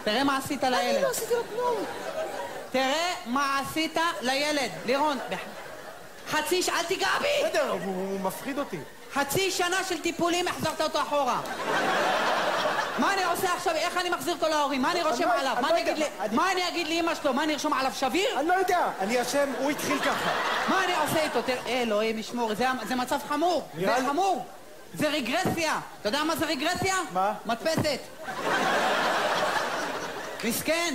תראה מה עשית לילד. אני לא עשיתי לו כלום. תראה מה עשית לילד. לירון, חצי שעה, אל תיגע בי! בסדר, הוא מפחיד אותי. חצי שנה של טיפולים, החזרת אותו אחורה. מה אני עושה עכשיו? איך אני מחזיר אותו להורים? מה אני רושם עליו? מה אני אגיד לאמא שלו? מה אני ארשום עליו שביר? אני לא יודע, אני אשם, הוא התחיל ככה. מה אני עושה איתו? אלוהים ישמור, זה מצב חמור. זה חמור. זה רגרסיה. אתה יודע מה זה רגרסיה? מה? מדפסת. מסכן.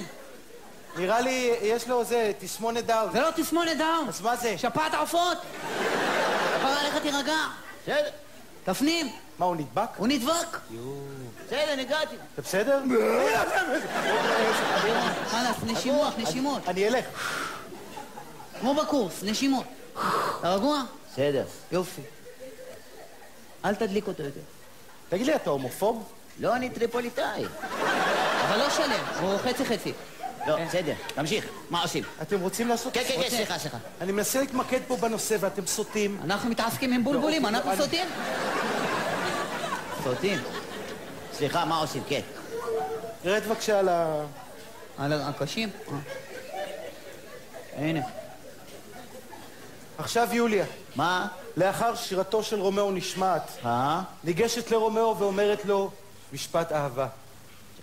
נראה לי, יש לו זה, תסמונת דאון. זה לא תסמונת דאון. אז מה זה? שפעת עופות. כבר עליך תירגע. בסדר. תפנים. מה, הוא נדבק? הוא נדבק. בסדר, נגעתי. אתה בסדר? חלאס, נשימות, נשימות. אני אלך. כמו בקורס, נשימות. אתה רגוע? בסדר. יופי. אל תדליק אותו יותר. תגיד לי, אתה הומופוב? לא, אני טריפוליטאי. אבל לא שלם, הוא חצי חצי. לא, בסדר, תמשיך. מה עושים? אתם רוצים לעשות... כן, סליחה. אני מנסה להתמקד פה בנושא ואתם סוטים. אנחנו מתעסקים עם בולבולים, אנחנו סוטים? סוטים. סליחה, מה עושים? כן. תרד בבקשה על ה... על הקשים? הנה. עכשיו יוליה. מה? לאחר שירתו של רומאו נשמעת, ניגשת לרומאו ואומרת לו משפט אהבה.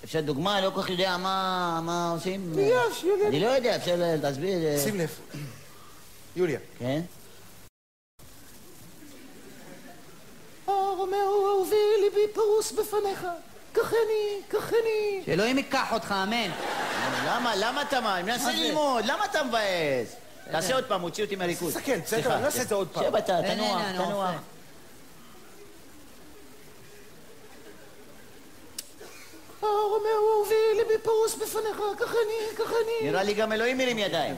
אפשר דוגמה? לא כל כך יודע מה עושים? יש, יוליה. אני לא יודע, אפשר להסביר... שים לב. יוליה. כן? רומאו אהובי ליבי פרוס בפניך, קחני. שאלוהים ייקח אותך, אמן. למה אתה מה? אני מנסה ללמוד, למה אתה מבאס? תעשה עוד פעם, הוציא אותי מהליכוד. תסתכל, בסדר, אני אעשה את זה עוד פעם. שב, תנוח. רומאו אהובי ליבי פרוס בפניך, קחני. נראה לי גם אלוהים מרים ידיים.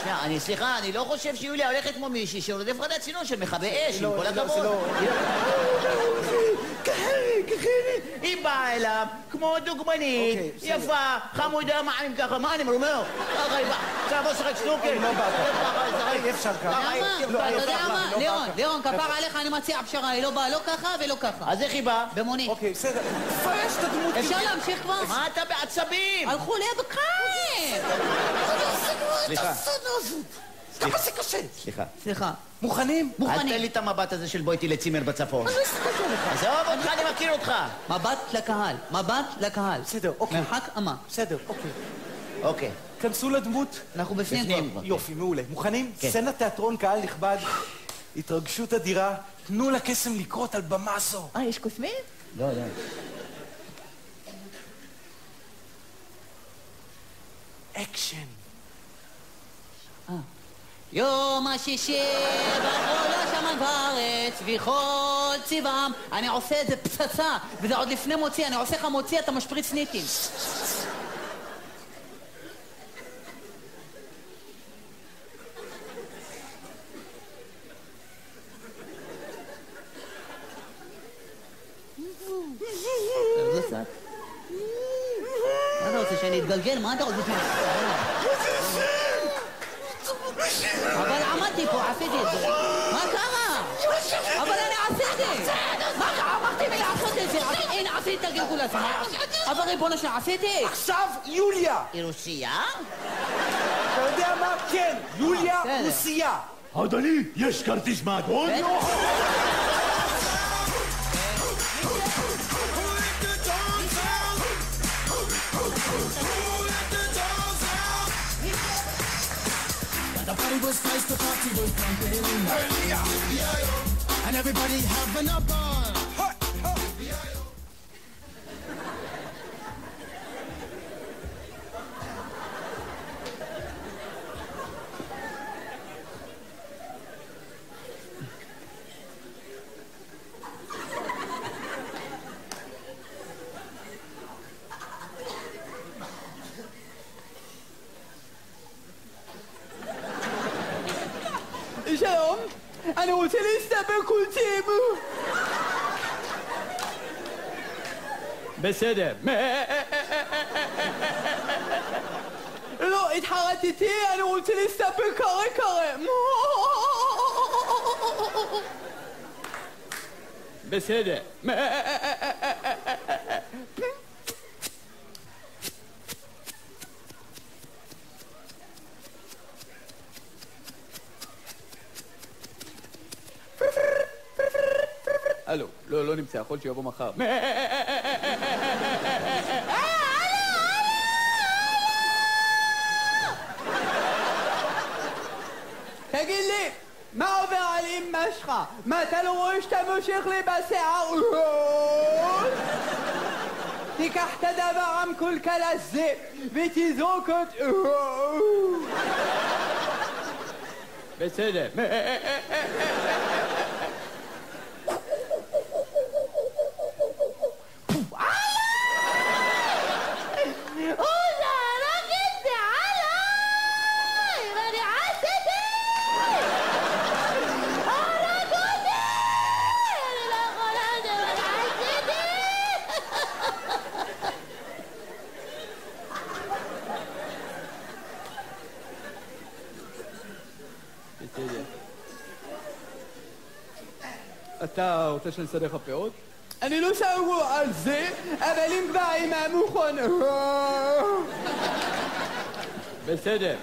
שנייה, סליחה, אני לא חושב שיוליה הולכת כמו מישהי שרודף רדת צינון של מכבי אש, עם כל הכבוד. היא באה אליו כמו דוגמנית, יפה, חמודה, מה עם ככה, מה אני אומר? ככה היא באה, עכשיו בוא שחק סנוקר. אי אפשר ככה. אתה יודע מה? לירון, כפר עליך, אני מציע פשרה, היא לא באה לא ככה ולא ככה. אז איך היא באה? במונית. אוקיי, בסדר. תפרש את הדמות. אפשר להמשיך כבר? מה אתה בעצבים? הלכו ליד בקיים. סליחה. כמה זה קשה? סליחה. מוכנים? אל תן לי את המבט הזה של בוא איתי לצימר בצפון. אני לא הסתכלתי עליך. עזוב אותך, אני מכיר אותך. מבט לקהל. בסדר, אוקיי. מרחק אמה. בסדר, אוקיי. אוקיי. כנסו לדמות. אנחנו בפנים כבר. יופי, מעולה. מוכנים? כן. סצנת תיאטרון, קהל נכבד, התרגשות אדירה, תנו לקסם לקרות על במה זו. יש קוסמים? לא. אקשן. יום השישי בכל השמיים בארץ וכל צבעם. אני עושה את זה פצצה, וזה עוד לפני מוציא. אני עושה לך מוציא, אתה משפריץ ניטים. מה אתה רוצה, שאני אתגלגל? מה אתה רוצה? אבל עמדתי פה, עשיתי את זה. מה קרה? אבל אני עשיתי. מה קרה? אמרתי לי לעשות את זה. הנה, עשיתי את הגלגול הזה. אבל ריבונו שלה, עשיתי. עכשיו יוליה. היא רוסייה? אתה יודע מה? כן, יוליה רוסייה. אדוני, יש כרטיס מועדון? The party was nice, the party was pumping. And everybody having a ball. שלום, אני רוצה להסתבר קולטים. בסדר. לא, התחרטתי, אני רוצה להסתבר קרה. בסדר. לא נמצא, יכול שיבוא מחר. תגיד לי, מה עובר על אמא שלך? מה, אתה לא רואה שאתה מושך לי בשיער? תיקח את הדבר המקולקל הזה ותזרוק אותו. בסדר. אתה רוצה שנסדר לך פאות? אני לא סגור על זה, אבל אם כבר עם המוכן... בסדר.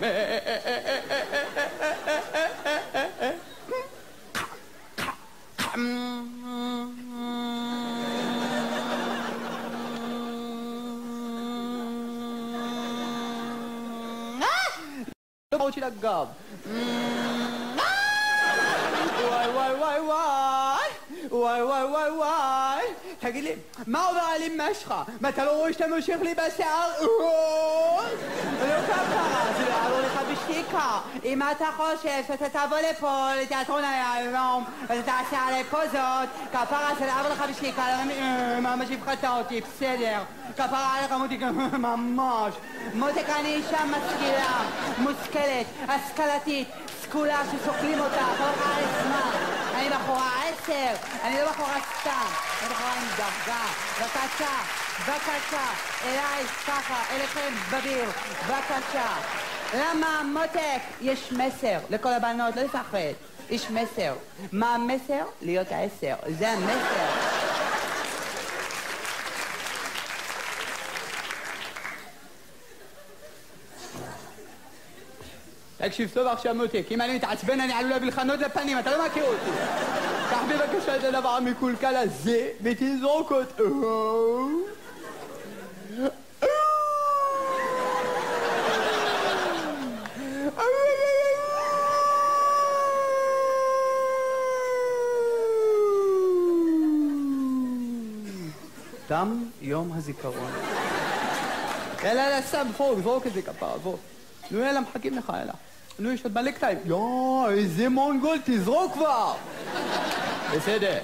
לא באות של הגב. וואי וואי וואי וואי וואי וואי וואי וואי. תגיד לי, מה עובר על אמא שלך? מה, אתה לא רואה שאתה מושך לי בשיער? לא ככה, זה לא יעבור לך בשתיקה. אם אתה חושב שאתה תבוא לפה לתיאטרון היום ואתה תעשה עלי פוזות, כפרה, זה לא יעבור לך בשתיקה. ממש הפחדת אותי, בסדר. כפרה עליך מותיק, ממש. מותיק, אני אישה משכילה, מושכלת, השכלתית, סקולה שסוקלים אותה, בחורה על זמן. אני בחורה 10, אני לא בחורה סתם, אני בחורה עם דרגה. בבקשה, אליי, ככה, אליכם בביר, בבקשה. למה, מותק, יש מסר לכל הבנות, לא לפחד, יש מסר. מה המסר? להיות 10, זה המסר. תקשיב טוב עכשיו מותק, אם אני מתעצבן אני עלול להביא לך נוד לפנים, אתה לא מכיר אותי. קח בבקשה את הדבר המקולקל הזה ותזרוק אותו. תם יום הזיכרון. יאללה, סתם, זרוק את זה כפרה, זרוק. נו יאללה, מחכים לך, יאללה. נו, יש עוד מלא קטעים. יואו, איזה מונגול, תזרוק כבר! בסדר.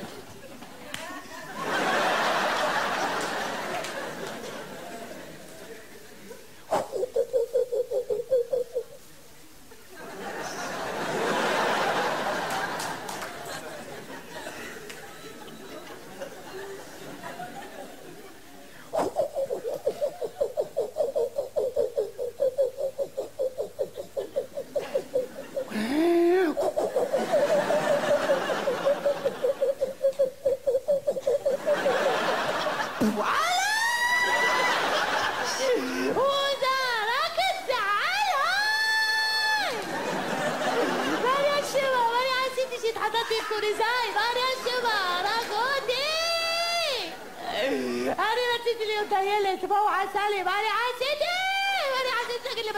אני רציתי להיות ילד, מה הוא עשה לי? מה אני עשיתי? תגיד לי,